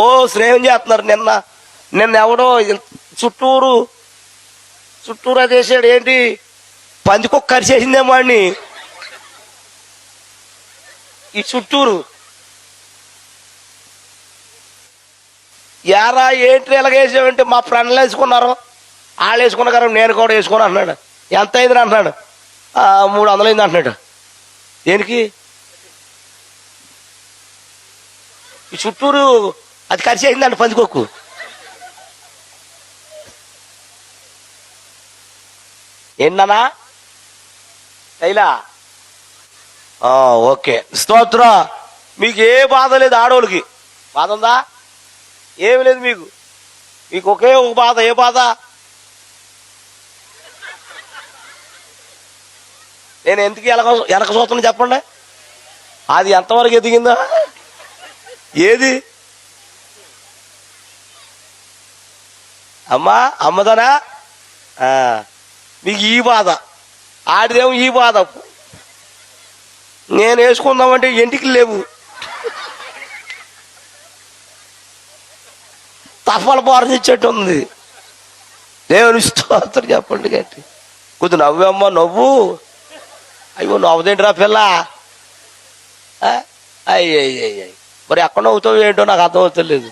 ఓ స్నేహం చేస్తున్నారు. నిన్న ఎవడో చుట్టూరు అది వేసాడు. ఏంటి, పందికొక్క కరిచేసిందేమో అని ఈ చుట్టూరు. యారా ఏంటి ఎలాగేసావంటే మా ఫ్రెండ్లు వేసుకున్నారు, వాళ్ళు వేసుకున్నారు, నేను కూడా వేసుకుని అంటున్నాడు. ఎంత అయింది అంటున్నాడు. 300 అయింది అంటున్నాడు. దేనికి? ఈ చుట్టూరు అది కరిచేసిందండి పందికొక్కు. ఏంటన్నా అయిలా? ఓకే, స్తోత్రం. మీకు ఏ బాధ లేదు, ఆడోళ్ళకి బాధ ఉందా? ఏమి లేదు మీకు ఒకే ఒక బాధ. ఏ బాధ? నేను ఎందుకు వెనక చూస్తున్నా చెప్పండి. అది ఎంతవరకు ఎదిగిందా? ఏది అమ్మదనా? మీకు ఈ బాధ, ఆడిదేమో ఈ బాధ. నేను వేసుకుందామంటే ఎంటికి లేవు, తఫల బారనిచ్చేట్టు ఉంది. దేవుని స్తోత్రం చెప్పండి గట్టి. కొద్ది నవ్వమ్మ నవ్వు. అయ్యో నవ్వుదేంటిరా పిల్ల. అయ్యి మరి ఎక్కడ నవ్వుతావు ఏంటో నాకు అర్థమవుతలేదు.